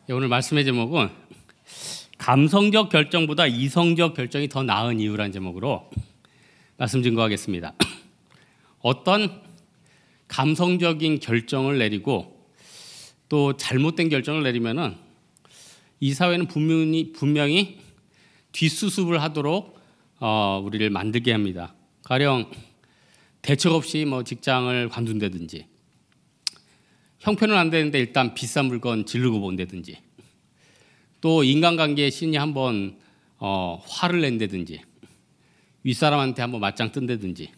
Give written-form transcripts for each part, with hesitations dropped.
오늘 말씀의 제목은 감성적 결정보다 이성적 결정이 더 나은 이유라는 제목으로 말씀 증거하겠습니다. 어떤 감성적인 결정을 내리고 또 잘못된 결정을 내리면은 이 사회는 분명히 뒷수습을 하도록 우리를 만들게 합니다. 가령 대책 없이 직장을 관둔다든지, 형편은 안 되는데 일단 비싼 물건 지르고 본다든지, 또 인간관계에 신이 한번 화를 낸다든지, 윗사람한테 한번 맞짱 뜬다든지,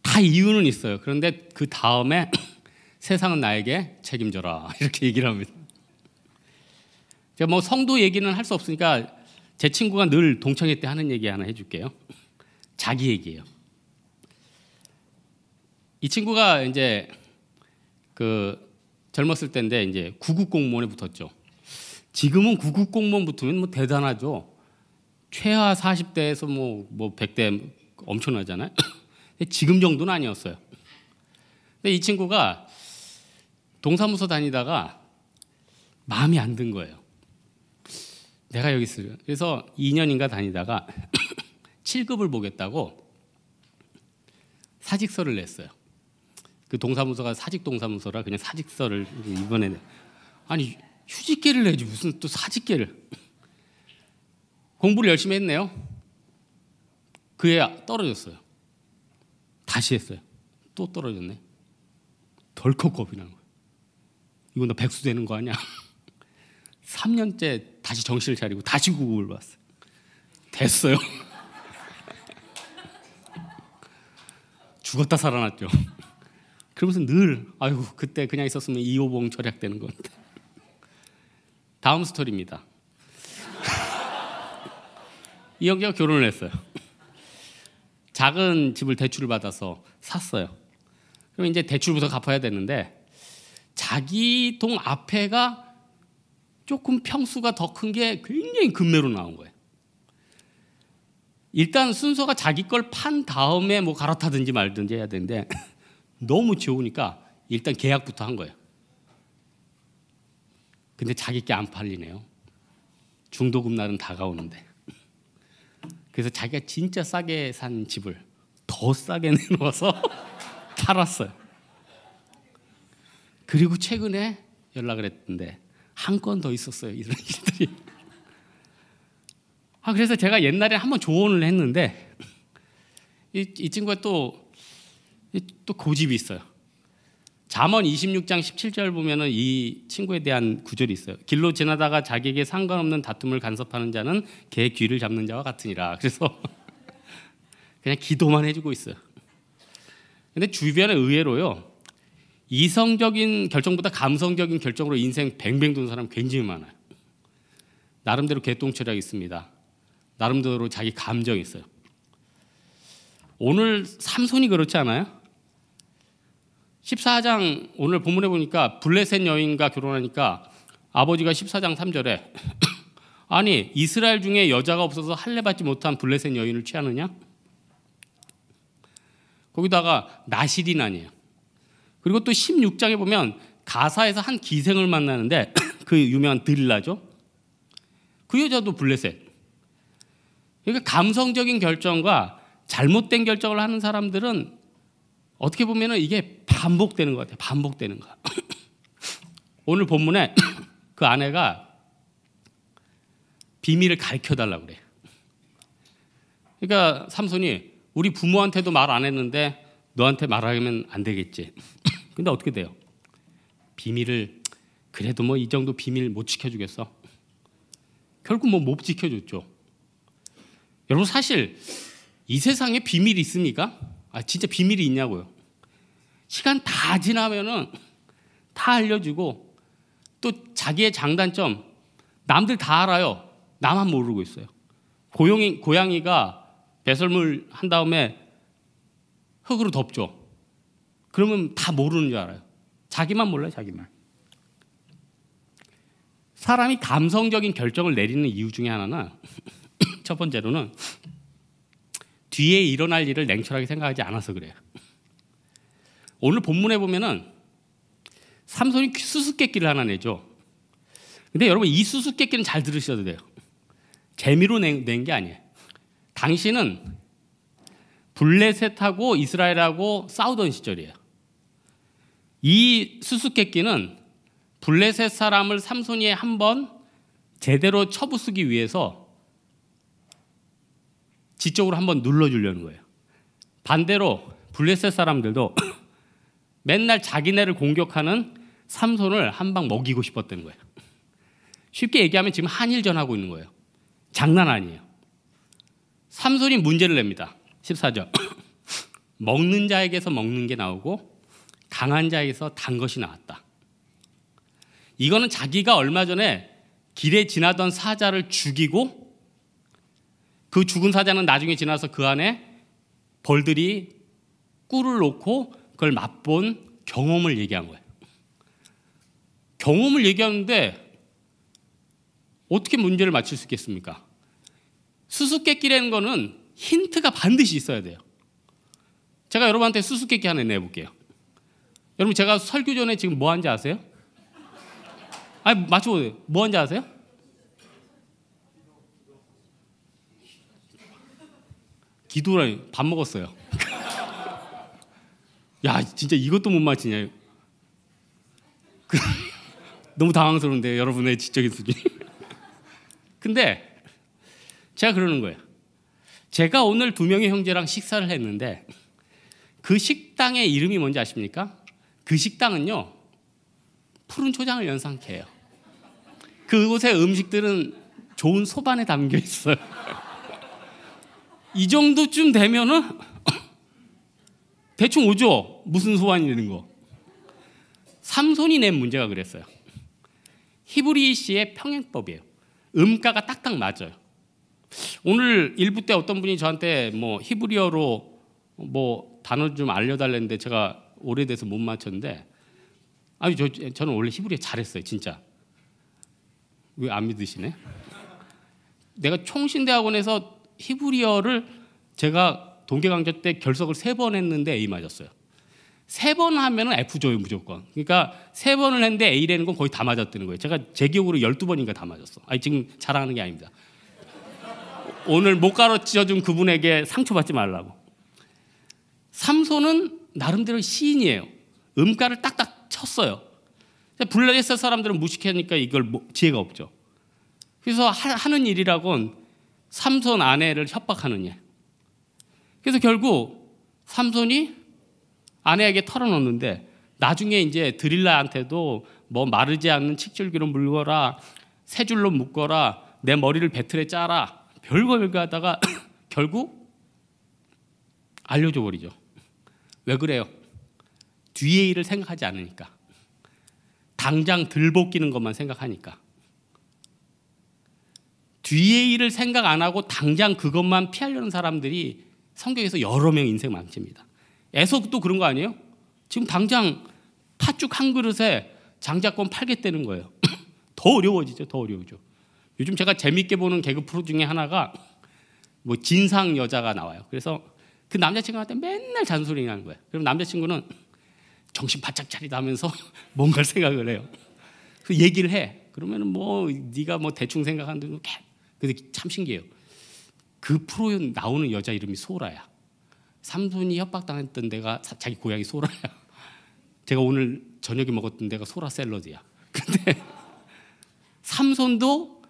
다 이유는 있어요. 그런데 그 다음에 세상은 나에게 책임져라 이렇게 얘기를 합니다. 제가 성도 얘기는 할 수 없으니까 제 친구가 늘 동창회 때 하는 얘기 하나 해줄게요. 자기 얘기예요. 이 친구가 이제 젊었을 때인데 이제 구급 공무원에 붙었죠. 지금은 구급 공무원 붙으면 대단하죠. 최하 40대에서 100대 엄청나잖아요. 근데 지금 정도는 아니었어요. 근데 이 친구가 동사무소 다니다가 마음이 안 든 거예요. 내가 여기 있어요. 그래서 2년인가 다니다가 7급을 보겠다고 사직서를 냈어요. 그 동사무소가 사직 동사무소라 그냥 사직서를 이번에 아니 휴직계를 내지 무슨 또 사직계를. 공부를 열심히 했네요. 그해 떨어졌어요. 다시 했어요. 또 떨어졌네. 덜컥 겁이 나는 거예요. 이거 나 백수 되는 거 아니야? 3년째 다시 정신을 차리고 다시 구급을 받았어요. 됐어요. 죽었다 살아났죠. 그러면서 늘 아이고 그때 그냥 있었으면 이호봉 절약되는 건데. 다음 스토리입니다. 이 형제가 결혼을 했어요. 작은 집을 대출을 받아서 샀어요. 그럼 이제 대출부터 갚아야 되는데 자기 동 앞에가 조금 평수가 더 큰 게 굉장히 급매로 나온 거예요. 일단 순서가 자기 걸 판 다음에 갈아타든지 말든지 해야 되는데 너무 좋으니까 일단 계약부터 한 거예요. 근데 자기 게 안 팔리네요. 중도금 날은 다가오는데. 그래서 자기가 진짜 싸게 산 집을 더 싸게 내놓아서 팔았어요. 그리고 최근에 연락을 했던데 한 건 더 있었어요. 이런 일들이. 그래서 제가 옛날에 한번 조언을 했는데 이 친구가 또 고집이 있어요. 잠언 26장 17절 보면은 이 친구에 대한 구절이 있어요. 길로 지나다가 자기에게 상관없는 다툼을 간섭하는 자는 개 귀를 잡는 자와 같으니라. 그래서 그냥 기도만 해주고 있어요. 근데 주변에 의외로요, 이성적인 결정보다 감성적인 결정으로 인생 뱅뱅 도는 사람 굉장히 많아요. 나름대로 개똥철학이 있습니다. 나름대로 자기 감정이 있어요. 오늘 삼손이 그렇지 않아요? 14장 오늘 본문에 보니까 블레셋 여인과 결혼하니까 아버지가 14장 3절에 아니 이스라엘 중에 여자가 없어서 할례 받지 못한 블레셋 여인을 취하느냐? 거기다가 나실인아니에요. 그리고 또 16장에 보면 가사에서 한 기생을 만나는데 그 유명한 들라죠. 그 여자도 블레셋. 그러니까 감성적인 결정과 잘못된 결정을 하는 사람들은 어떻게 보면 이게 반복되는 것 같아요. 반복되는 거. 오늘 본문에 그 아내가 비밀을 가르쳐달라고 그래요. 그러니까 삼손이 우리 부모한테도 말 안 했는데 너한테 말하면 안 되겠지. 근데 어떻게 돼요? 비밀을 그래도 이 정도 비밀 못 지켜주겠어? 결국 못 지켜줬죠. 여러분 사실 이 세상에 비밀이 있습니까? 진짜 비밀이 있냐고요. 시간 다 지나면은 다 알려주고 또 자기의 장단점 남들 다 알아요. 나만 모르고 있어요. 고양이가 배설물 한 다음에 흙으로 덮죠. 그러면 다 모르는 줄 알아요. 자기만 몰라요. 자기만. 사람이 감성적인 결정을 내리는 이유 중에 하나는 첫 번째로는 뒤에 일어날 일을 냉철하게 생각하지 않아서 그래요. 오늘 본문에 보면은 삼손이 수수께끼를 하나 내죠. 근데 여러분 이 수수께끼는 잘 들으셔도 돼요. 재미로 낸 게 아니에요. 당시는 블레셋하고 이스라엘하고 싸우던 시절이에요. 이 수수께끼는 블레셋 사람을 삼손이 한번 제대로 쳐부수기 위해서 지적으로 한번 눌러주려는 거예요. 반대로 블레셋 사람들도 맨날 자기네를 공격하는 삼손을 한 방 먹이고 싶었다는 거예요. 쉽게 얘기하면 지금 한일전 하고 있는 거예요. 장난 아니에요. 삼손이 문제를 냅니다. 14절. 먹는 자에게서 먹는 게 나오고 강한 자에게서 단 것이 나왔다. 이거는 자기가 얼마 전에 길에 지나던 사자를 죽이고 그 죽은 사자는 나중에 지나서 그 안에 벌들이 꿀을 놓고 그걸 맛본 경험을 얘기한 거예요. 경험을 얘기하는데 어떻게 문제를 맞출 수 있겠습니까? 수수께끼라는 거는 힌트가 반드시 있어야 돼요. 제가 여러분한테 수수께끼 하나 내볼게요. 여러분 제가 설교 전에 지금 뭐 하는지 아세요? 아니 맞춰보세요. 뭐 하는지 아세요? 기도라니. 밥 먹었어요. 야 진짜 이것도 못 맞히냐. 너무 당황스러운데 여러분의 지적인 수준이. 근데 제가 그러는 거예요. 제가 오늘 2명의 형제랑 식사를 했는데 그 식당의 이름이 뭔지 아십니까? 그 식당은요 푸른 초장을 연상케 해요. 그곳의 음식들은 좋은 소반에 담겨 있어요. 이 정도쯤 되면은 대충 오죠. 무슨 소반이 되는 거. 삼손이 낸 문제가 그랬어요. 히브리시의 평행법이에요. 음가가 딱딱 맞아요. 오늘 일부 때 어떤 분이 저한테 뭐 히브리어로 뭐 단어 좀 알려달랬는데 제가 오래돼서 못 맞췄는데 아니 저는 원래 히브리어 잘했어요. 진짜. 왜 안 믿으시네? 내가 총신대학원에서 히브리어를 제가 동계강좌 때 결석을 3번 했는데 A 맞았어요. 3번 하면은 F 줘요 무조건. 그러니까 3번을 했는데 A라는 건 거의 다 맞았다는 거예요. 제가 제 기억으로 12번인가 다 맞았어. 아니 지금 자랑하는 게 아닙니다. 오늘 못 가르쳐준 그분에게 상처받지 말라고. 삼손은 나름대로 시인이에요. 음가를 딱딱 쳤어요. 블레셋 사람들은 무식하니까 이걸 지혜가 없죠. 그래서 하는 일이라곤 삼손 아내를 협박하는 일. 그래서 결국 삼손이 아내에게 털어놓는데 나중에 이제 드릴라한테도 뭐 마르지 않는 칡줄기로 물거라, 세 줄로 묶어라, 내 머리를 배틀에 짜라, 별거 하다가 결국 알려줘 버리죠. 왜 그래요? 뒤의 일을 생각하지 않으니까. 당장 들볶이는 것만 생각하니까. 뒤의 일을 생각 안 하고 당장 그것만 피하려는 사람들이 성경에서 여러 명 인생 망칩니다. 에서도 그런 거 아니에요? 지금 당장 팥죽 한 그릇에 장자권 팔겠다는 거예요. 더 어려워지죠. 더 어려워져. 요즘 제가 재밌게 보는 개그 프로 중에 하나가 뭐 진상 여자가 나와요. 그래서 그 남자친구한테 맨날 잔소리 하는 거예요. 그럼 남자친구는 정신 바짝 차리다 하면서 뭔가를 생각을 해요. 그 얘기를 해. 그러면은 뭐 네가 뭐 대충 생각하는데 근데 참 신기해요. 그 프로에 나오는 여자 이름이 소라야. 삼손이 협박당했던 데가 자기 고향이 소라야. 제가 오늘 저녁에 먹었던 데가 소라 샐러드야. 근데 삼손도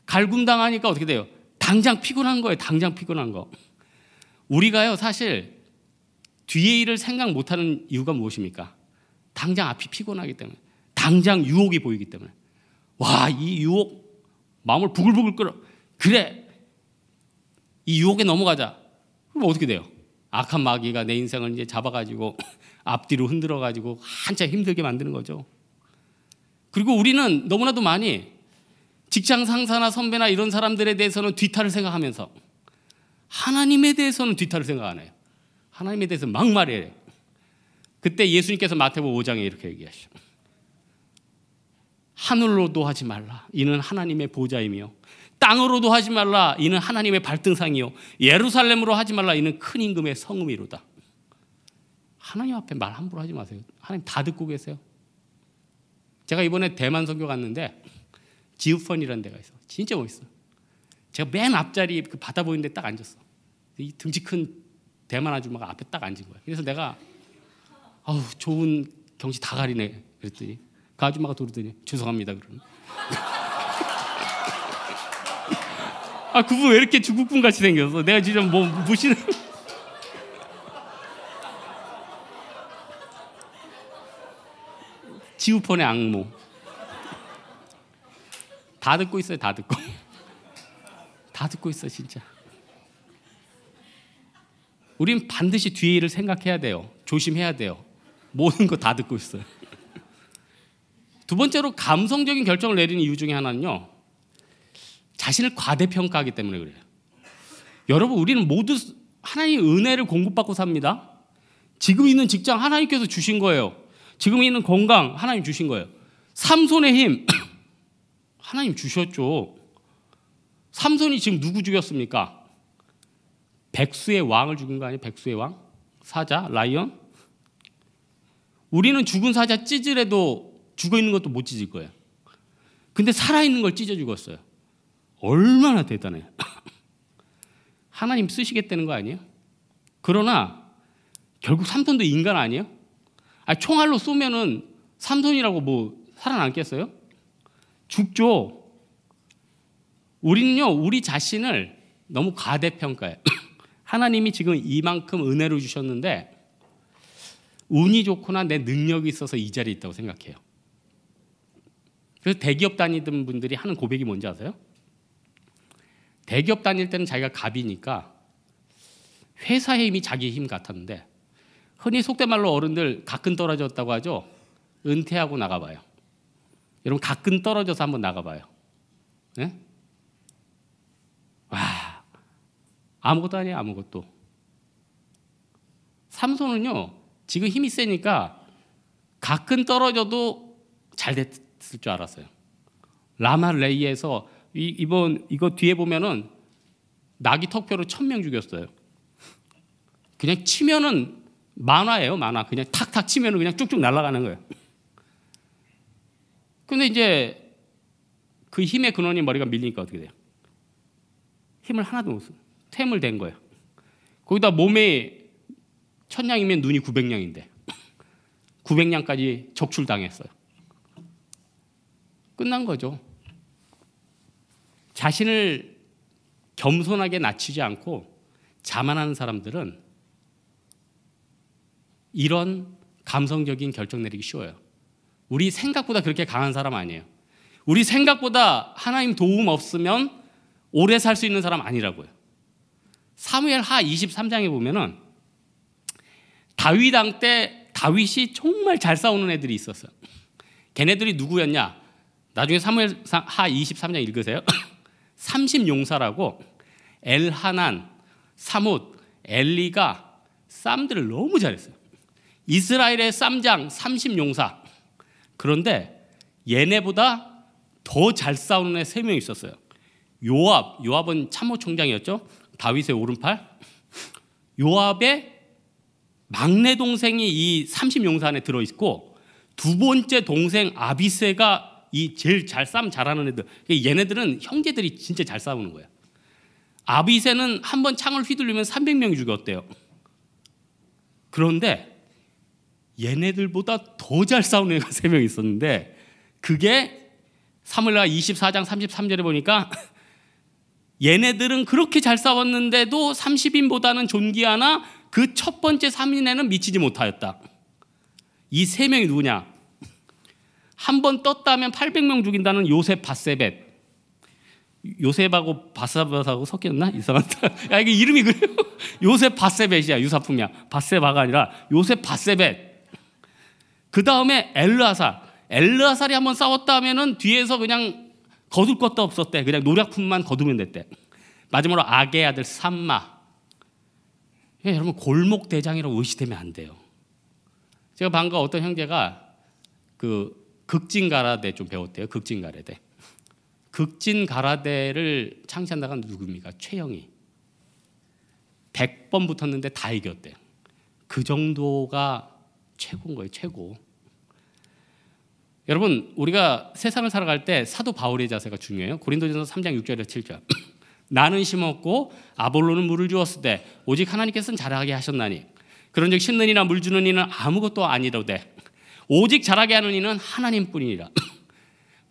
갈굼당하니까 어떻게 돼요? 당장 피곤한 거예요. 당장 피곤한 거. 우리가요 사실 뒤의 일을 생각 못하는 이유가 무엇입니까? 당장 앞이 피곤하기 때문에. 당장 유혹이 보이기 때문에. 와, 이 유혹 마음을 부글부글 끓어. 그래, 이 유혹에 넘어가자. 그럼 어떻게 돼요? 악한 마귀가 내 인생을 이제 잡아가지고 앞뒤로 흔들어가지고 한참 힘들게 만드는 거죠. 그리고 우리는 너무나도 많이 직장 상사나 선배나 이런 사람들에 대해서는 뒤탈을 생각하면서 하나님에 대해서는 뒤탈을 생각 안 해요. 하나님에 대해서 막말해요. 그때 예수님께서 마태복음 5장에 이렇게 얘기하시죠. 하늘로도 하지 말라. 이는 하나님의 보좌이며 땅으로도 하지 말라. 이는 하나님의 발등상이요 예루살렘으로 하지 말라. 이는 큰 임금의 성읍이로다. 하나님 앞에 말 함부로 하지 마세요. 하나님 다 듣고 계세요. 제가 이번에 대만 선교 갔는데 지우펀이라는 데가 있어. 진짜 멋있어. 제가 맨 앞자리 그 바다 보이는 데 딱 앉았어. 이 등치 큰 대만 아줌마가 앞에 딱 앉은 거야. 그래서 내가 아우 좋은 경치 다 가리네 그랬더니 그 아줌마가 돌더니 죄송합니다 그러는. 아 그분 왜 이렇게 중국분 같이 생겼어? 내가 진짜 뭐 무시는. 지우펀의 악몽. 다 듣고 있어요. 다 듣고. 다 듣고 있어 진짜. 우린 반드시 뒤에 일을 생각해야 돼요. 조심해야 돼요. 모든 거 다 듣고 있어요. 두 번째로 감성적인 결정을 내리는 이유 중에 하나는요. 자신을 과대평가하기 때문에 그래요. 여러분 우리는 모두 하나님의 은혜를 공급받고 삽니다. 지금 있는 직장 하나님께서 주신 거예요. 지금 있는 건강 하나님 주신 거예요. 삼손의 힘 하나님 주셨죠. 삼손이 지금 누구 죽였습니까? 백수의 왕을 죽인 거 아니에요? 백수의 왕? 사자? 라이언? 우리는 죽은 사자 찢으래도 죽어있는 것도 못 찢을 거예요. 근데 살아있는 걸 찢어 죽었어요. 얼마나 대단해요. 하나님 쓰시겠다는 거 아니에요? 그러나 결국 삼손도 인간 아니에요? 아니, 총알로 쏘면은 삼손이라고 뭐 살아남겠어요? 죽죠. 우리는요 우리 자신을 너무 과대평가해요. 하나님이 지금 이만큼 은혜를 주셨는데 운이 좋거나 내 능력이 있어서 이 자리에 있다고 생각해요. 그래서 대기업 다니던 분들이 하는 고백이 뭔지 아세요? 대기업 다닐 때는 자기가 갑이니까 회사의 힘이 자기의 힘 같았는데 흔히 속된 말로 어른들 가끔 떨어졌다고 하죠. 은퇴하고 나가봐요. 여러분 가끔 떨어져서 한번 나가봐요. 네? 와 아무것도 아니에요. 아무것도. 삼손은요 지금 힘이 세니까 가끔 떨어져도 잘 됐을 줄 알았어요. 라말레이에서 이거 뒤에 보면은 나귀 턱표로 1000명 죽였어요. 그냥 치면은 만화예요. 만화. 그냥 탁탁 치면은 그냥 쭉쭉 날아가는 거예요. 근데 이제 그 힘의 근원이 머리가 밀리니까 어떻게 돼요? 힘을 하나도 못 써요. 퇴물된 거예요. 거기다 몸에 1000냥이면 눈이 900냥인데 900냥까지 적출당했어요. 끝난 거죠. 자신을 겸손하게 낮추지 않고 자만하는 사람들은 이런 감성적인 결정 내리기 쉬워요. 우리 생각보다 그렇게 강한 사람 아니에요. 우리 생각보다 하나님 도움 없으면 오래 살 수 있는 사람 아니라고요. 사무엘 하 23장에 보면은 다윗 왕 때 다윗이 정말 잘 싸우는 애들이 있었어요. 걔네들이 누구였냐? 나중에 사무엘 하 23장 읽으세요. 30용사라고 엘하난, 사뭇, 엘리가 쌈들을 너무 잘했어요. 이스라엘의 쌈장 30용사. 그런데 얘네보다 더 잘 싸우는 애 3명 있었어요. 요압은 참모총장이었죠. 다윗의 오른팔. 요압의 막내 동생이 이 30용사 안에 들어있고 두 번째 동생 아비새가 이 제일 잘 싸움 잘하는 애들. 얘네들은 형제들이 진짜 잘 싸우는 거야. 아비새는 한 번 창을 휘둘리면 300명이 죽였대요. 그런데 얘네들보다 더 잘 싸우는 애가 3명 있었는데 그게 사무엘하 24장 33절에 보니까 얘네들은 그렇게 잘 싸웠는데도 30인보다는 존귀하나 그 첫 번째 3인에는 미치지 못하였다. 이 3명이 누구냐? 한 번 떴다면 800명 죽인다는 요셉 바세벳. 요셉하고 바사바하고 섞였나? 이상하다. 야 이게 이름이 그래요? 요셉 바세벳이야. 유사품이야. 바세바가 아니라 요셉 바세벳. 그 다음에 엘르아살이 한번 싸웠다 하면은 뒤에서 그냥 거둘 것도 없었대. 그냥 노략품만 거두면 됐대. 마지막으로 악의 아들 삼마. 여러분 골목 대장이라고 의시되면 안 돼요. 제가 방금 어떤 형제가 그 극진가라데 좀 배웠대요. 극진가라데. 극진가라데를 창시한다가 누굽니까? 최영희. 100번 붙었는데 다 이겼대. 그 정도가 최고인 거예요. 최고. 여러분, 우리가 세상을 살아갈 때 사도 바울의 자세가 중요해요. 고린도전서 3장 6절에서 7절. 나는 심었고 아볼로는 물을 주었을 때 오직 하나님께서는 자라게 하셨나니 그런즉 심는 이나 물 주는 이는 아무것도 아니로되 오직 자라게 하는 이는 하나님뿐이니라.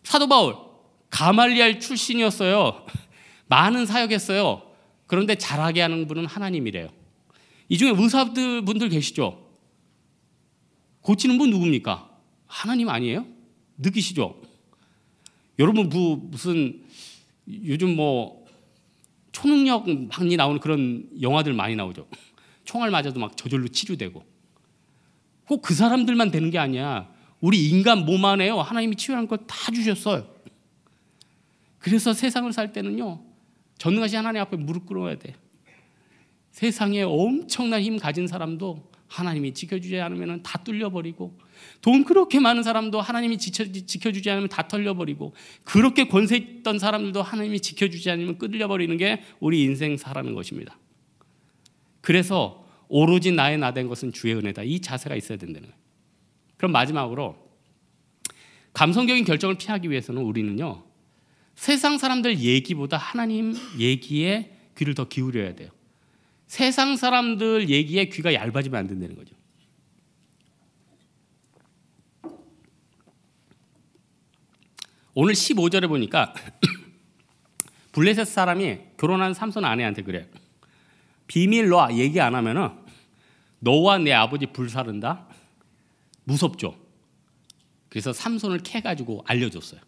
사도 바울 가말리엘 출신이었어요. 많은 사역했어요. 그런데 자라게 하는 분은 하나님이래요. 이 중에 의사분들 계시죠? 고치는 분 누굽니까? 하나님 아니에요? 느끼시죠? 여러분 무슨 요즘 뭐 초능력 많이 나오는 그런 영화들 많이 나오죠. 총알 맞아도 막 저절로 치료되고. 꼭 그 사람들만 되는 게 아니야. 우리 인간 몸 안에요. 하나님이 치유하는 걸 다 주셨어요. 그래서 세상을 살 때는요, 전능하신 하나님 앞에 무릎 꿇어야 돼. 세상에 엄청난 힘 가진 사람도 하나님이 지켜주지 않으면 다 뚫려버리고, 돈 그렇게 많은 사람도 하나님이 지켜주지 않으면 다 털려버리고, 그렇게 권세 있던 사람들도 하나님이 지켜주지 않으면 끌려버리는 게 우리 인생 살아가는 것입니다. 그래서 오로지 나의 나 된 것은 주의 은혜다. 이 자세가 있어야 된다는 거예요. 그럼 마지막으로 감성적인 결정을 피하기 위해서는 우리는요, 세상 사람들 얘기보다 하나님 얘기에 귀를 더 기울여야 돼요. 세상 사람들 얘기에 귀가 얇아지면 안 된다는 거죠. 오늘 15절에 보니까 블레셋 사람이 결혼한 삼손 아내한테 그래요. 비밀로 얘기 안 하면은 너와 내 아버지 불사른다. 무섭죠. 그래서 삼손을 캐가지고 알려줬어요.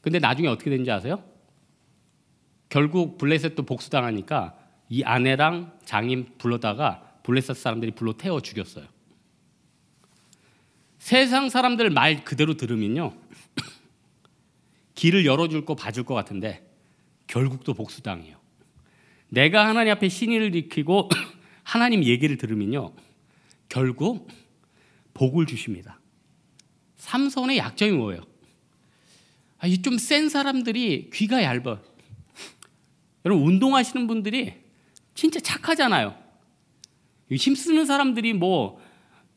근데 나중에 어떻게 된지 아세요? 결국 블레셋도 복수당하니까 이 아내랑 장인 불러다가 블레셋 사람들이 불러 태워 죽였어요. 세상 사람들 말 그대로 들으면요, 길을 열어줄 거 봐줄 것 같은데 결국 또 복수당해요. 내가 하나님 앞에 신의를 지키고 하나님 얘기를 들으면요, 결국 복을 주십니다. 삼손의 약점이 뭐예요? 이 좀 센 사람들이 귀가 얇아요. 여러분, 운동하시는 분들이 진짜 착하잖아요. 힘쓰는 사람들이 뭐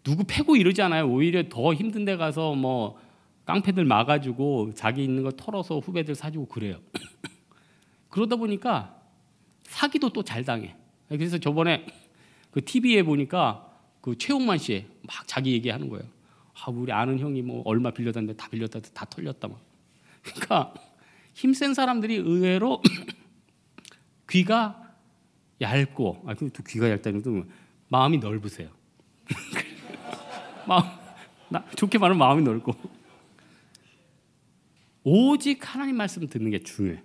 누구 패고 이러지 않아요. 오히려 더 힘든 데 가서 뭐 깡패들 막아주고 자기 있는 거 털어서 후배들 사주고 그래요. 그러다 보니까 사기도 또 잘 당해. 그래서 저번에 그 TV에 보니까 그 최홍만 씨 막 자기 얘기하는 거예요. 우리 아는 형이 뭐 얼마 빌려das는데 다 빌렸다 다 털렸다 막. 그러니까 힘센 사람들이 의외로 귀가 얇고, 또 귀가 얇다는 것도 마음이 넓으세요. 좋게 말하면 마음이 넓고, 오직 하나님 말씀 듣는 게 중요해.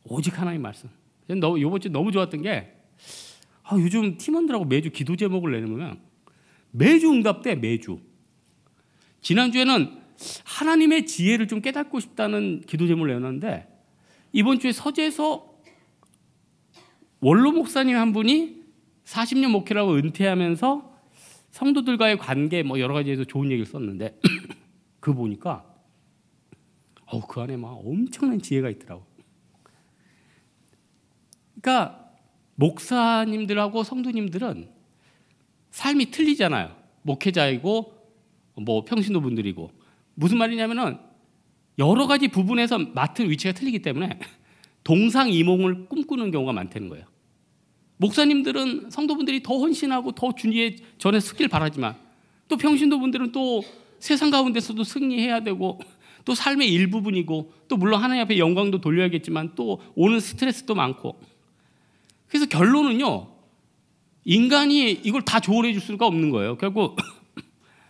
오직 하나님 말씀. 이번 주 너무 좋았던 게, 요즘 팀원들하고 매주 기도 제목을 내놓으면 매주 응답돼. 매주. 지난주에는 하나님의 지혜를 좀 깨닫고 싶다는 기도 제목을 내놨는데, 이번 주에 서재에서 원로 목사님 한 분이 40년 목회라고 은퇴하면서 성도들과의 관계 뭐 여러 가지에서 좋은 얘기를 썼는데 그거 보니까 그 안에 막 엄청난 지혜가 있더라고. 그러니까 목사님들하고 성도님들은 삶이 틀리잖아요. 목회자이고 뭐 평신도분들이고. 무슨 말이냐면은 여러 가지 부분에서 맡은 위치가 틀리기 때문에 동상이몽을 꿈꾸는 경우가 많다는 거예요. 목사님들은 성도분들이 더 헌신하고 더 주님의 전에 서길 바라지만, 또 평신도분들은 또 세상 가운데서도 승리해야 되고, 또 삶의 일부분이고, 또 물론 하나님 앞에 영광도 돌려야겠지만 또 오는 스트레스도 많고. 그래서 결론은요, 인간이 이걸 다 조언해 줄 수가 없는 거예요. 결국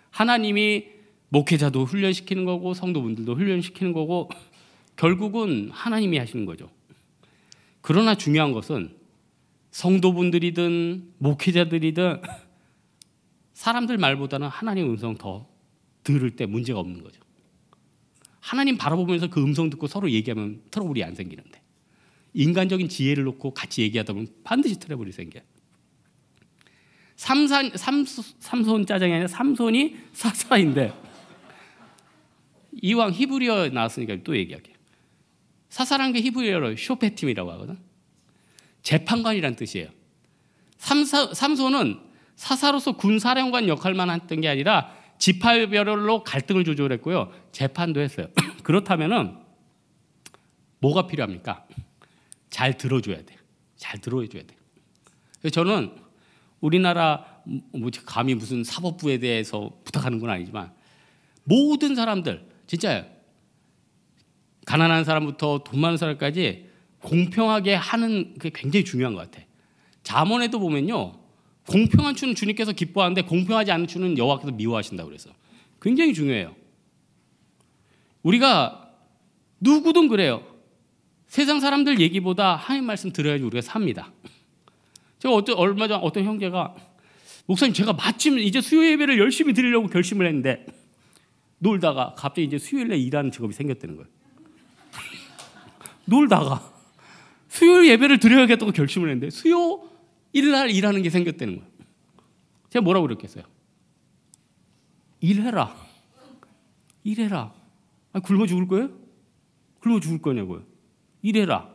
하나님이 목회자도 훈련시키는 거고 성도분들도 훈련시키는 거고, 결국은 하나님이 하시는 거죠. 그러나 중요한 것은 성도분들이든 목회자들이든 사람들 말보다는 하나님 음성 더 들을 때 문제가 없는 거죠. 하나님 바라보면서 그 음성 듣고 서로 얘기하면 트러블이 안 생기는데, 인간적인 지혜를 놓고 같이 얘기하다 보면 반드시 트러블이 생겨요. 삼손 짜장이 아니라 삼손이 사사인데, 이왕 히브리어 나왔으니까 또 얘기할게요. 사사라는 게 히브리어로 쇼페팀이라고 하거든. 재판관이란 뜻이에요. 삼손은 사사로서 군사령관 역할만 했던 게 아니라 지파별로 갈등을 조절했고요. 재판도 했어요. 그렇다면은 뭐가 필요합니까? 잘 들어줘야 돼. 잘 들어줘야 돼. 그래서 저는 우리나라 감히 무슨 사법부에 대해서 부탁하는 건 아니지만 모든 사람들 진짜 가난한 사람부터 돈 많은 사람까지 공평하게 하는 게 굉장히 중요한 것 같아. 잠언에도 보면요, 공평한 추는 주님께서 기뻐하는데 공평하지 않은 추는 여호와께서 미워하신다고 그래서 굉장히 중요해요. 우리가 누구든 그래요. 세상 사람들 얘기보다 하나님 말씀 들어야지 우리가 삽니다. 제가 얼마 전 어떤 형제가 목사님 제가 마침 이제 수요 예배를 열심히 드리려고 결심을 했는데 놀다가 갑자기 이제 수요일에 일하는 직업이 생겼다는 거예요. 놀다가 수요 예배를 드려야겠다고 결심을 했는데 수요일날 일하는 게 생겼다는 거예요. 제가 뭐라고 그랬겠어요? 일해라. 일해라. 아니, 굶어 죽을 거예요? 굶어 죽을 거냐고요. 일해라.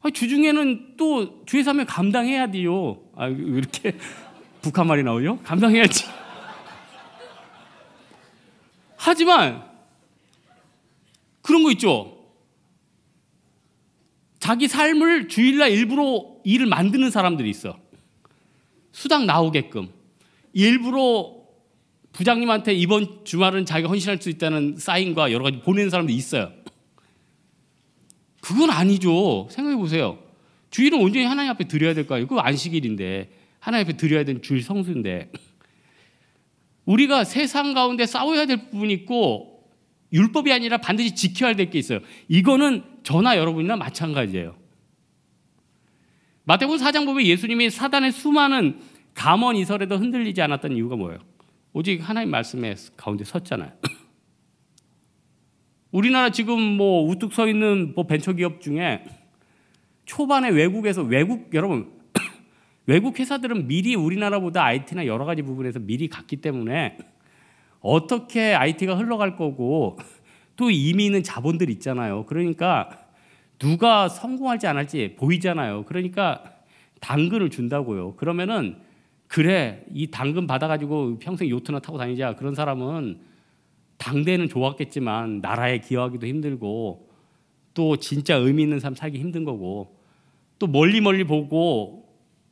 아니, 주중에는 또 주의 삶을 감당해야 돼요. 아, 이렇게 북한 말이 나오죠? 감당해야지. 하지만 그런 거 있죠. 자기 삶을 주일날 일부러 일을 만드는 사람들이 있어. 수당 나오게끔 일부러 부장님한테 이번 주말은 자기가 헌신할 수 있다는 사인과 여러 가지 보내는 사람들이 있어요. 그건 아니죠. 생각해 보세요. 주일은 온전히 하나님 앞에 드려야 될 거 아니에요. 그거 안식일인데 하나님 앞에 드려야 되는 주일 성수인데 우리가 세상 가운데 싸워야 될 부분이 있고 율법이 아니라 반드시 지켜야 될 게 있어요. 이거는 저나 여러분이나 마찬가지예요. 마태복음 4장 보면 예수님이 사단의 수많은 감언 이설에도 흔들리지 않았던 이유가 뭐예요? 오직 하나님 말씀에 가운데 섰잖아요. 우리나라 지금 뭐 우뚝 서 있는 뭐 벤처기업 중에 초반에 여러분 외국 회사들은 미리 우리나라보다 IT나 여러 가지 부분에서 미리 갔기 때문에 어떻게 IT가 흘러갈 거고 또 이미 있는 자본들 있잖아요. 그러니까 누가 성공할지 안 할지 보이잖아요. 그러니까 당근을 준다고요. 그러면은 그래 이 당근 받아가지고 평생 요트나 타고 다니자. 그런 사람은 당대는 좋았겠지만 나라에 기여하기도 힘들고 또 진짜 의미 있는 삶 살기 힘든 거고 또 멀리 보고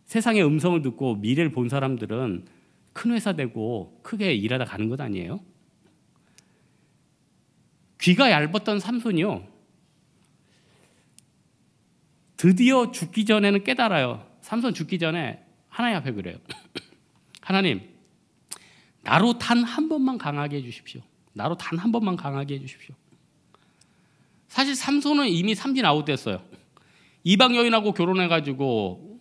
세상의 음성을 듣고 미래를 본 사람들은 큰 회사 되고 크게 일하다 가는 것 아니에요? 귀가 얇았던 삼손이요. 드디어 죽기 전에는 깨달아요. 삼손 죽기 전에 하나님 앞에 그래요. 하나님, 나로 단 한 번만 강하게 해주십시오. 나로 단 한 번만 강하게 해주십시오. 사실 삼손은 이미 삼진 아웃됐어요. 이방 여인하고 결혼해가지고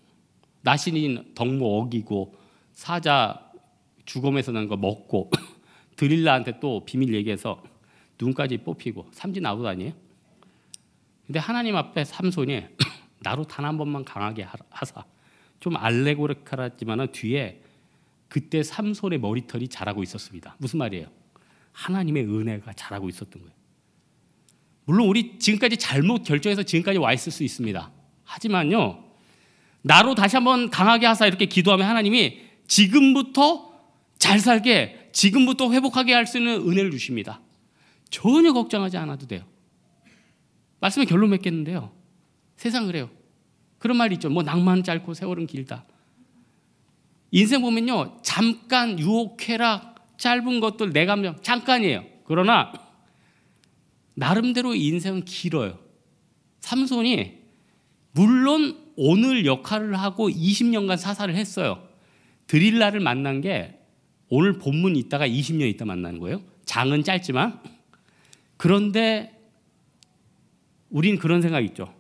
나신인 덕모 어기고 사자 죽음에서 난 거 먹고 드릴라한테 또 비밀 얘기해서 눈까지 뽑히고 삼진 아웃 아니에요? 근데 하나님 앞에 삼손이 나로 단 한 번만 강하게 하사. 좀 알레고리컬하지만 뒤에 그때 삼손의 머리털이 자라고 있었습니다. 무슨 말이에요? 하나님의 은혜가 자라고 있었던 거예요. 물론 우리 지금까지 잘못 결정해서 지금까지 와 있을 수 있습니다. 하지만요, 나로 다시 한번 강하게 하사 이렇게 기도하면 하나님이 지금부터 잘 살게, 지금부터 회복하게 할 수 있는 은혜를 주십니다. 전혀 걱정하지 않아도 돼요. 말씀의 결론 맺겠는데요. 세상 그래요. 그런 말이 있죠. 뭐 낭만은 짧고 세월은 길다. 인생 보면요, 잠깐 유혹해락 짧은 것들 내 감정 잠깐이에요. 그러나 나름대로 인생은 길어요. 삼손이 물론 오늘 역할을 하고 20년간 사사를 했어요. 드릴라를 만난 게 오늘 본문 있다가 20년 있다 만나는 거예요. 장은 짧지만. 그런데 우린 그런 생각이 있죠.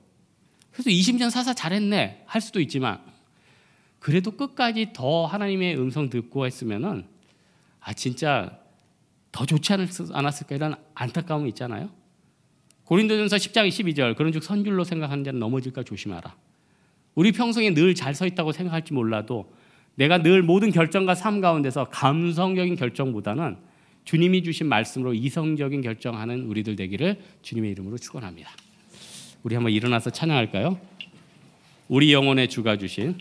그래서 20년 사사 잘했네 할 수도 있지만 그래도 끝까지 더 하나님의 음성 듣고 했으면은 진짜 더 좋지 않았을까 이런 안타까움이 있잖아요. 고린도전서 10장 12절 그런즉 선줄로 생각하는 자는 넘어질까 조심하라. 우리 평소에 늘 잘 서 있다고 생각할지 몰라도 내가 늘 모든 결정과 삶 가운데서 감성적인 결정보다는 주님이 주신 말씀으로 이성적인 결정하는 우리들 되기를 주님의 이름으로 축원합니다. 우리 한번 일어나서 찬양할까요? 우리 영혼의 주가 주신